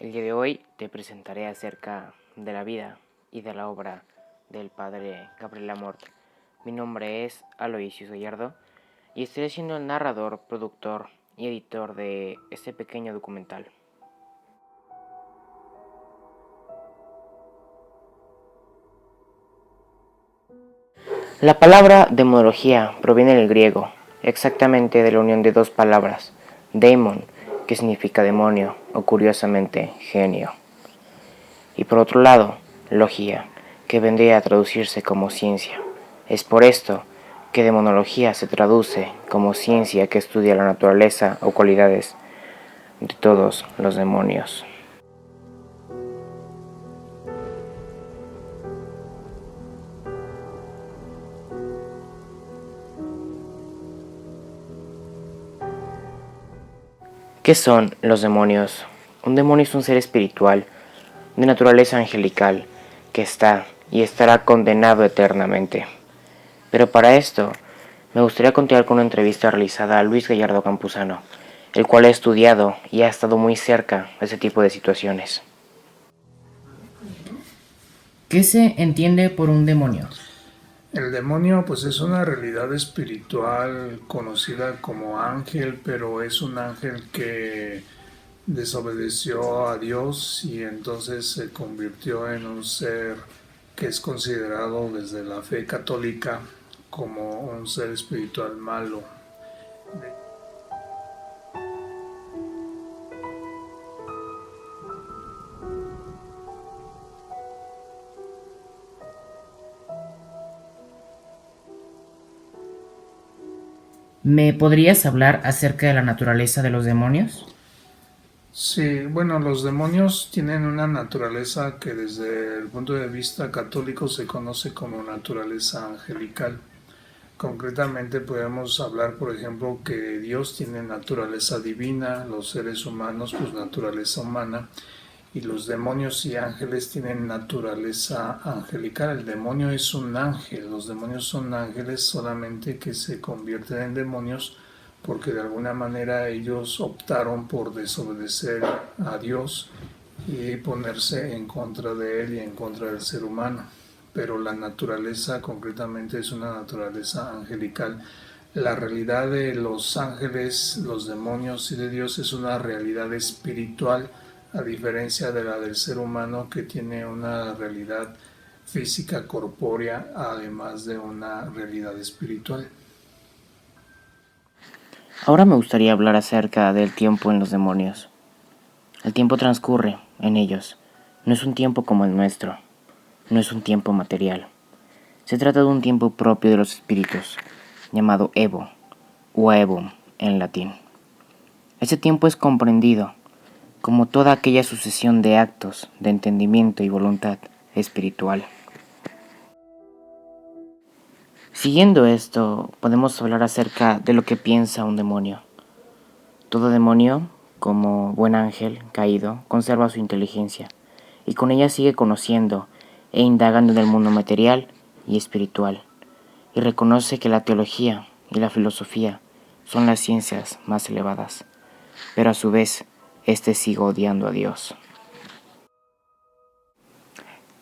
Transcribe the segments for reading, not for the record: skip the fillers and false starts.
El día de hoy te presentaré acerca de la vida y de la obra del padre Gabriel Amort. Mi nombre es Aloysius Gallardo y estaré siendo el narrador, productor y editor de este pequeño documental. La palabra demonología proviene del griego, exactamente de la unión de dos palabras, daemon, que significa demonio, o curiosamente genio, y por otro lado, logía, que vendría a traducirse como ciencia. Es por esto que demonología se traduce como ciencia que estudia la naturaleza o cualidades de todos los demonios. ¿Qué son los demonios? Un demonio es un ser espiritual de naturaleza angelical que está y estará condenado eternamente. Pero para esto, me gustaría continuar con una entrevista realizada a Luis Gallardo Campuzano, el cual ha estudiado y ha estado muy cerca de ese tipo de situaciones. ¿Qué se entiende por un demonio? El demonio pues es una realidad espiritual conocida como ángel, pero es un ángel que desobedeció a Dios y entonces se convirtió en un ser que es considerado desde la fe católica como un ser espiritual malo. ¿Me podrías hablar acerca de la naturaleza de los demonios? Sí, bueno, los demonios tienen una naturaleza que desde el punto de vista católico se conoce como naturaleza angelical. Concretamente podemos hablar, por ejemplo, que Dios tiene naturaleza divina, los seres humanos pues naturaleza humana y los demonios y ángeles tienen naturaleza angelical. El demonio es un ángel, los demonios son ángeles solamente que se convierten en demonios porque de alguna manera ellos optaron por desobedecer a Dios y ponerse en contra de él y en contra del ser humano. Pero la naturaleza concretamente es una naturaleza angelical. La realidad de los ángeles, los demonios y de Dios es una realidad espiritual, a diferencia de la del ser humano que tiene una realidad física corpórea, además de una realidad espiritual. Ahora me gustaría hablar acerca del tiempo en los demonios. El tiempo transcurre en ellos. No es un tiempo como el nuestro. No es un tiempo material. Se trata de un tiempo propio de los espíritus, llamado Evo, o Aevum en latín. Ese tiempo es comprendido como toda aquella sucesión de actos de entendimiento y voluntad espiritual. Siguiendo esto, podemos hablar acerca de lo que piensa un demonio. Todo demonio, como buen ángel caído, conserva su inteligencia y con ella sigue conociendo e indagando en el mundo material y espiritual, y reconoce que la teología y la filosofía son las ciencias más elevadas, pero a su vez, éste sigue odiando a Dios.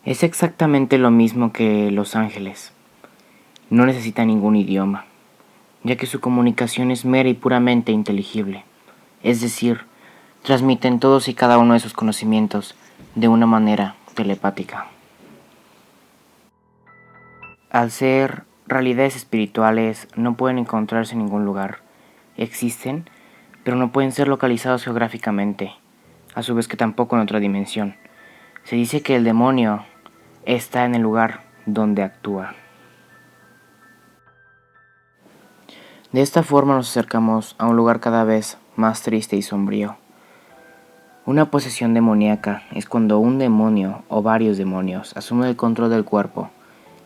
Es exactamente lo mismo que los ángeles. No necesita ningún idioma, ya que su comunicación es mera y puramente inteligible, es decir, transmiten todos y cada uno de sus conocimientos de una manera telepática. Al ser realidades espirituales, no pueden encontrarse en ningún lugar. Existen, pero no pueden ser localizados geográficamente, a su vez que tampoco en otra dimensión. Se dice que el demonio está en el lugar donde actúa. De esta forma nos acercamos a un lugar cada vez más triste y sombrío. Una posesión demoníaca es cuando un demonio o varios demonios asumen el control del cuerpo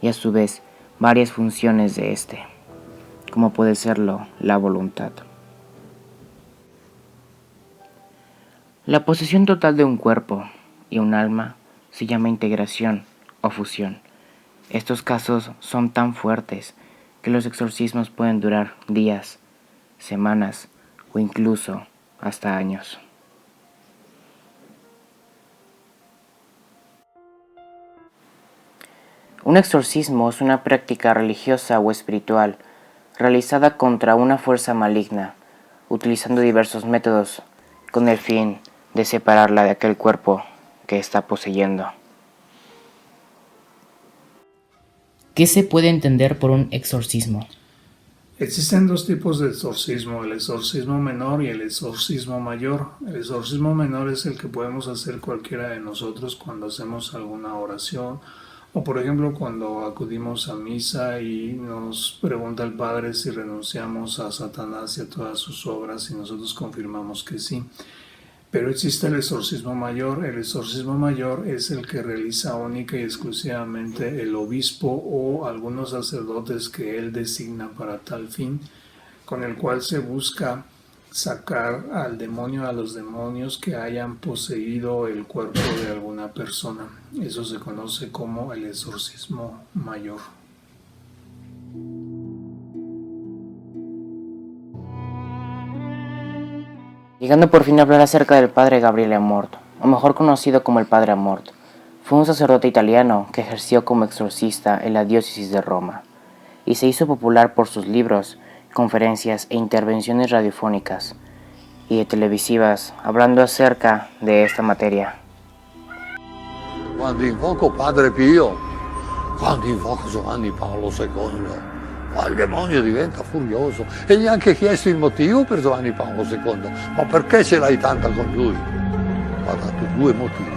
y a su vez varias funciones de este, como puede serlo la voluntad. La posesión total de un cuerpo y un alma se llama integración o fusión. Estos casos son tan fuertes que los exorcismos pueden durar días, semanas o incluso hasta años. Un exorcismo es una práctica religiosa o espiritual realizada contra una fuerza maligna, utilizando diversos métodos con el fin de separarla de aquel cuerpo que está poseyendo. ¿Qué se puede entender por un exorcismo? Existen dos tipos de exorcismo, el exorcismo menor y el exorcismo mayor. El exorcismo menor es el que podemos hacer cualquiera de nosotros cuando hacemos alguna oración o por ejemplo cuando acudimos a misa y nos pregunta el Padre si renunciamos a Satanás y a todas sus obras y nosotros confirmamos que sí. Pero existe el exorcismo mayor. El exorcismo mayor es el que realiza única y exclusivamente el obispo o algunos sacerdotes que él designa para tal fin, con el cual se busca sacar al demonio, a los demonios que hayan poseído el cuerpo de alguna persona. Eso se conoce como el exorcismo mayor. Llegando por fin a hablar acerca del padre Gabriele Amort, o mejor conocido como el padre Amort, fue un sacerdote italiano que ejerció como exorcista en la diócesis de Roma, y se hizo popular por sus libros, conferencias e intervenciones radiofónicas y televisivas hablando acerca de esta materia. Quando invoco Padre Pio, quando invoco Giovanni Paolo II, il demonio diventa furioso. E gli ha anche chiesto il motivo per Giovanni Paolo II. Ma perché ce l'hai tanta con lui? Ha dato due motivi.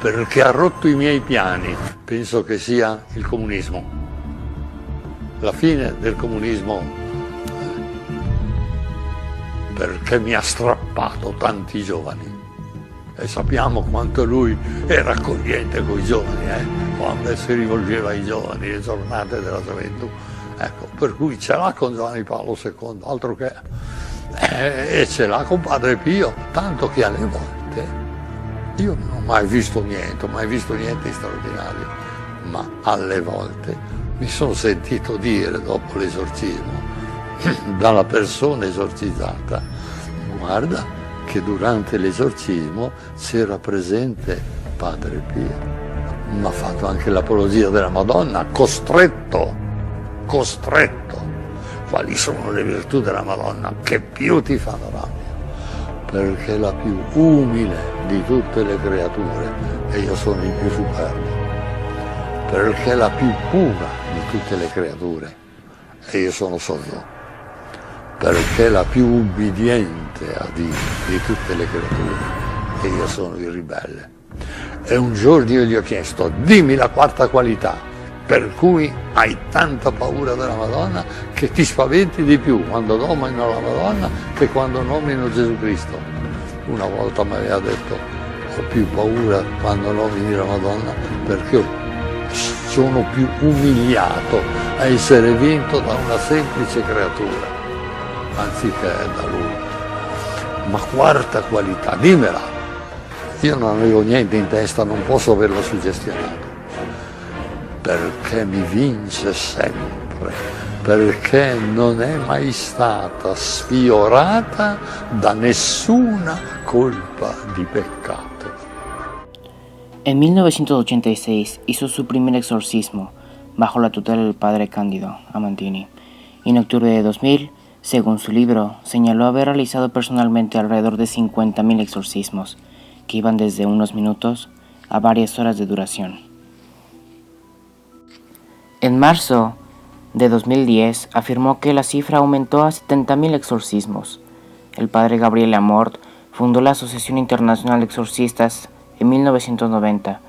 Perché ha rotto i miei piani. Penso che sia il comunismo. La fine del comunismo. Perché mi ha strappato tanti giovani. E sappiamo quanto lui era accogliente con i giovani, quando si rivolgeva ai giovani, le giornate della gioventù. Ecco, per cui ce l'ha con Giovanni Paolo II, altro che. E ce l'ha con Padre Pio, tanto che alle volte io non ho mai visto niente di straordinario, ma alle volte mi sono sentito dire dopo l'esorcismo dalla persona esorcizzata: guarda che durante l'esorcismo c'era presente Padre Pio. Mi ha fatto anche l'apologia della Madonna, costretto. Quali sono le virtù della Madonna che più ti fanno rabbia? Perché è la più umile di tutte le creature e io sono il più superbo. Perché è la più pura di tutte le creature e io sono sordo. Perché è la più ubbidiente a Dio di tutte le creature e io sono il ribelle. E un giorno io gli ho chiesto: dimmi la quarta qualità per cui hai tanta paura della Madonna che ti spaventi di più quando nomino la Madonna che quando nomino Gesù Cristo. Una volta mi aveva detto: ho più paura quando nomini la Madonna perché sono più umiliato a essere vinto da una semplice creatura anziché da lui. Ma quarta qualità, dimmela. Io non avevo niente in testa, non posso averlo suggestionato. Perché mi vince sempre, perché non è mai stata sfiorata da nessuna colpa di peccato. En 1986 hizo su primer exorcismo bajo la tutela del padre Cándido Amantini, y en octubre de 2000, según su libro, señaló haber realizado personalmente alrededor de 50.000 exorcismos, que iban desde unos minutos a varias horas de duración. En marzo de 2010 afirmó que la cifra aumentó a 70.000 exorcismos. El padre Gabriele Amort fundó la Asociación Internacional de Exorcistas en 1990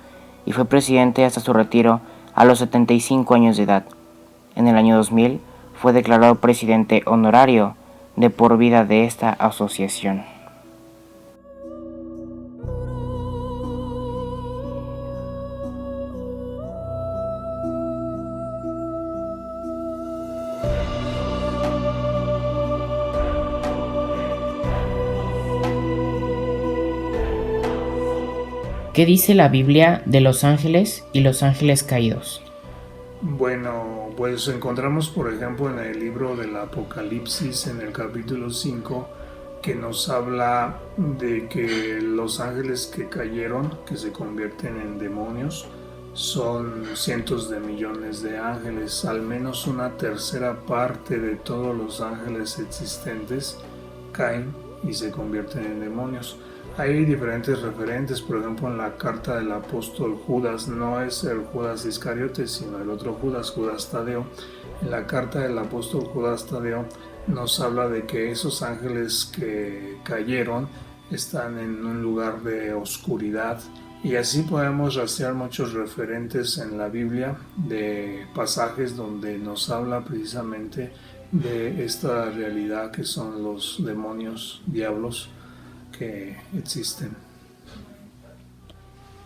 y fue presidente hasta su retiro a los 75 años de edad. En el año 2000 fue declarado presidente honorario de por vida de esta asociación. ¿Qué dice la Biblia de los ángeles y los ángeles caídos? Bueno, pues encontramos por ejemplo en el libro del Apocalipsis, en el capítulo 5, que nos habla de que los ángeles que cayeron, que se convierten en demonios, son cientos de millones de ángeles. Al menos una tercera parte de todos los ángeles existentes caen y se convierten en demonios. Hay diferentes referentes, por ejemplo en la carta del apóstol Judas, no es el Judas Iscariote, sino el otro Judas, Judas Tadeo. En la carta del apóstol Judas Tadeo nos habla de que esos ángeles que cayeron están en un lugar de oscuridad. Y así podemos rastrear muchos referentes en la Biblia de pasajes donde nos habla precisamente de esta realidad que son los demonios, diablos que existen.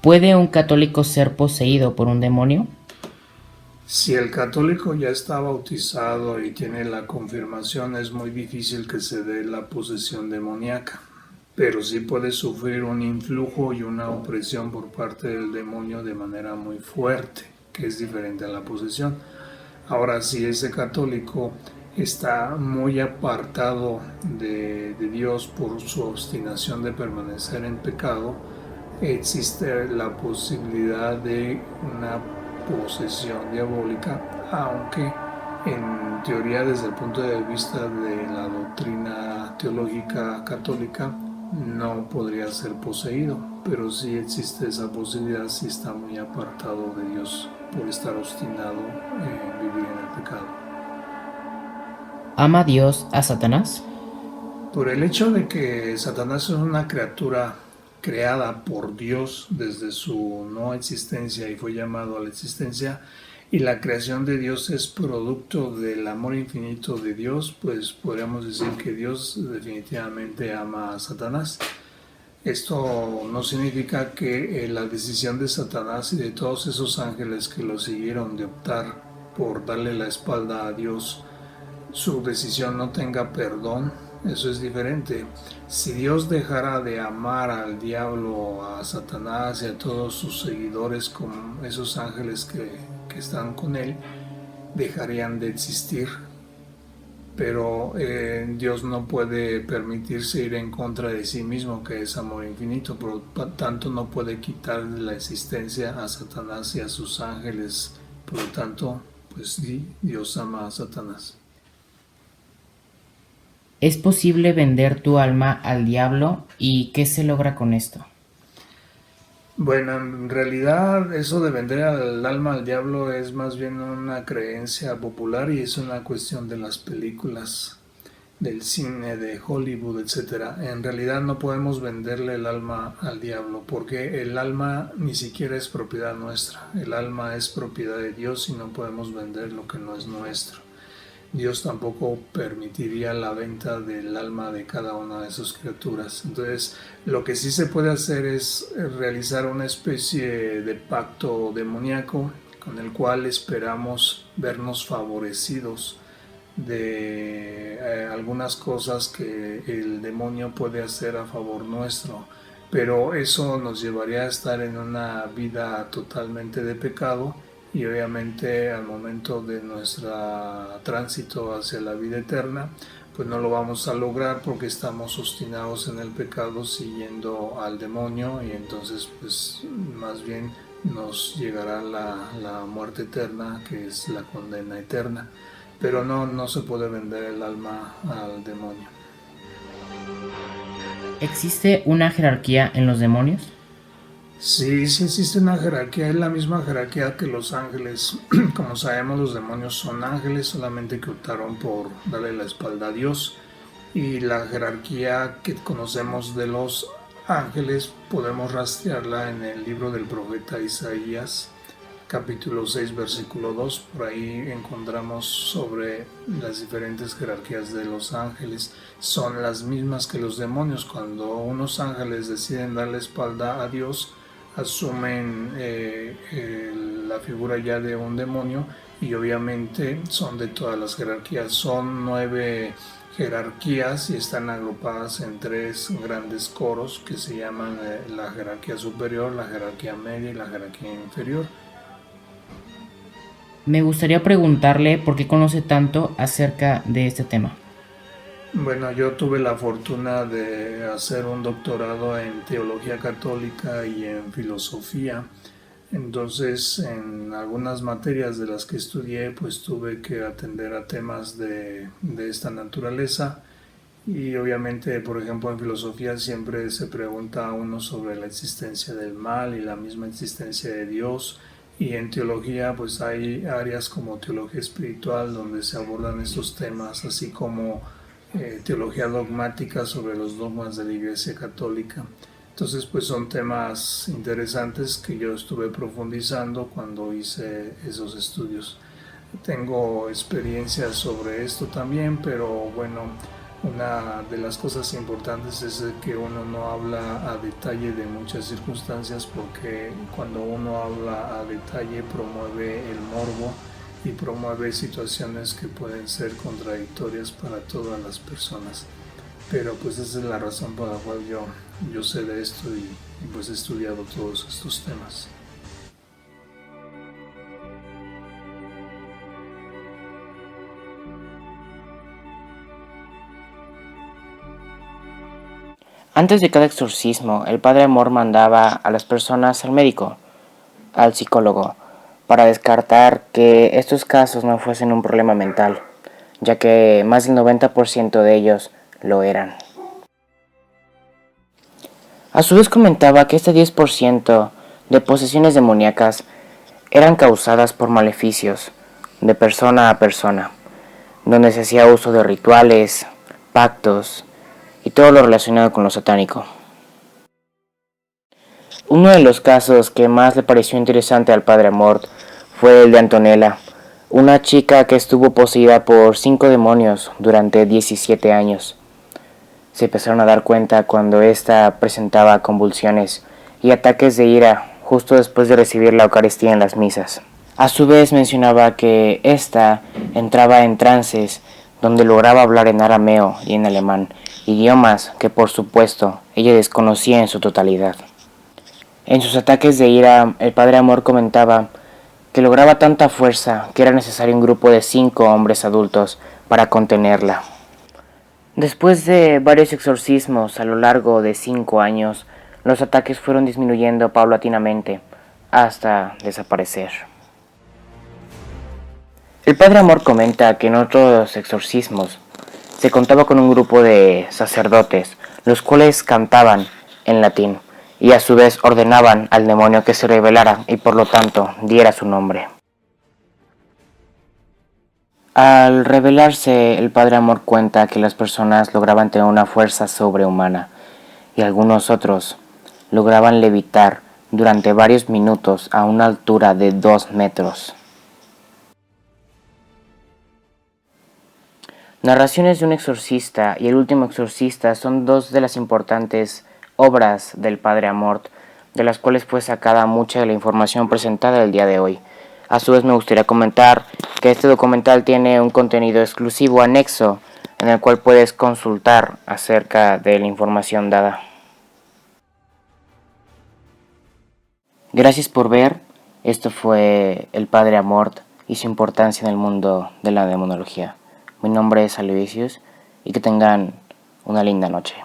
¿Puede un católico ser poseído por un demonio? Si el católico ya está bautizado y tiene la confirmación, es muy difícil que se dé la posesión demoníaca, pero sí puede sufrir un influjo y una opresión por parte del demonio de manera muy fuerte, que es diferente a la posesión. Ahora, si ese católico está muy apartado de Dios por su obstinación de permanecer en pecado, existe la posibilidad de una posesión diabólica, aunque en teoría desde el punto de vista de la doctrina teológica católica no podría ser poseído, pero sí existe esa posibilidad si está muy apartado de Dios por estar obstinado en vivir en el pecado. ¿Ama Dios a Satanás? Por el hecho de que Satanás es una criatura creada por Dios desde su no existencia y fue llamado a la existencia, y la creación de Dios es producto del amor infinito de Dios, pues podríamos decir que Dios definitivamente ama a Satanás. Esto no significa que la decisión de Satanás y de todos esos ángeles que lo siguieron de optar por darle la espalda a Dios, su decisión no tenga perdón. Eso es diferente. Si Dios dejara de amar al diablo, a Satanás y a todos sus seguidores, como esos ángeles que están con él, dejarían de existir. Pero Dios no puede permitirse ir en contra de sí mismo, que es amor infinito. Por lo tanto, no puede quitar la existencia a Satanás y a sus ángeles. Por lo tanto, pues sí, Dios ama a Satanás. ¿Es posible vender tu alma al diablo y qué se logra con esto? Bueno, en realidad eso de vender el alma al diablo es más bien una creencia popular y es una cuestión de las películas, del cine, de Hollywood, etc. En realidad no podemos venderle el alma al diablo porque el alma ni siquiera es propiedad nuestra. El alma es propiedad de Dios y no podemos vender lo que no es nuestro. Dios tampoco permitiría la venta del alma de cada una de sus criaturas. Entonces, lo que sí se puede hacer es realizar una especie de pacto demoníaco con el cual esperamos vernos favorecidos de algunas cosas que el demonio puede hacer a favor nuestro. Pero eso nos llevaría a estar en una vida totalmente de pecado. Y obviamente al momento de nuestro tránsito hacia la vida eterna, pues no lo vamos a lograr porque estamos obstinados en el pecado siguiendo al demonio y entonces pues más bien nos llegará la muerte eterna, que es la condena eterna. Pero no se puede vender el alma al demonio. ¿Existe una jerarquía en los demonios? Sí existe una jerarquía, es la misma jerarquía que los ángeles. Como sabemos, los demonios son ángeles, solamente que optaron por darle la espalda a Dios. Y la jerarquía que conocemos de los ángeles podemos rastrearla en el libro del profeta Isaías, capítulo 6, versículo 2. Por ahí encontramos sobre las diferentes jerarquías de los ángeles. Son las mismas que los demonios. Cuando unos ángeles deciden darle espalda a Dios, asumen la figura ya de un demonio y obviamente son de todas las jerarquías. Son 9 jerarquías y están agrupadas en 3 grandes coros que se llaman la jerarquía superior, la jerarquía media y la jerarquía inferior. Me gustaría preguntarle por qué conoce tanto acerca de este tema. Bueno, yo tuve la fortuna de hacer un doctorado en teología católica y en filosofía Entonces, en algunas materias de las que estudié, pues tuve que atender a temas de esta naturaleza. Y obviamente, por ejemplo, en filosofía siempre se pregunta a uno sobre la existencia del mal y la misma existencia de Dios. Y en teología, pues hay áreas como teología espiritual donde se abordan estos temas, así como teología dogmática sobre los dogmas de la Iglesia Católica. Entonces, pues son temas interesantes que yo estuve profundizando cuando hice esos estudios. Tengo experiencia sobre esto también, pero bueno, una de las cosas importantes es que uno no habla a detalle de muchas circunstancias, porque cuando uno habla a detalle promueve el morbo y promueve situaciones que pueden ser contradictorias para todas las personas. Pero pues esa es la razón por la cual yo sé de esto y pues he estudiado todos estos temas. Antes de cada exorcismo, el padre Amor mandaba a las personas al médico, al psicólogo, para descartar que estos casos no fuesen un problema mental, ya que más del 90% de ellos lo eran. A su vez comentaba que este 10% de posesiones demoníacas eran causadas por maleficios de persona a persona, donde se hacía uso de rituales, pactos y todo lo relacionado con lo satánico. Uno de los casos que más le pareció interesante al padre Amort fue el de Antonella, una chica que estuvo poseída por 5 demonios durante 17 años. Se empezaron a dar cuenta cuando ésta presentaba convulsiones y ataques de ira justo después de recibir la Eucaristía en las misas. A su vez mencionaba que ésta entraba en trances donde lograba hablar en arameo y en alemán, idiomas que por supuesto ella desconocía en su totalidad. En sus ataques de ira, el padre Amor comentaba que lograba tanta fuerza que era necesario un grupo de 5 hombres adultos para contenerla. Después de varios exorcismos a lo largo de 5 años, los ataques fueron disminuyendo paulatinamente hasta desaparecer. El padre Amor comenta que en otros exorcismos se contaba con un grupo de sacerdotes, los cuales cantaban en latín y a su vez ordenaban al demonio que se rebelara y por lo tanto diera su nombre. Al revelarse, el padre Amor cuenta que las personas lograban tener una fuerza sobrehumana y algunos otros lograban levitar durante varios minutos a una altura de 2 metros. Narraciones de un exorcista y el último exorcista son 2 de las importantes obras del padre Amort, de las cuales fue sacada mucha de la información presentada el día de hoy. A su vez me gustaría comentar que este documental tiene un contenido exclusivo anexo en el cual puedes consultar acerca de la información dada. Gracias por ver. Esto fue el padre Amort y su importancia en el mundo de la demonología. Mi nombre es Aloysius y que tengan una linda noche.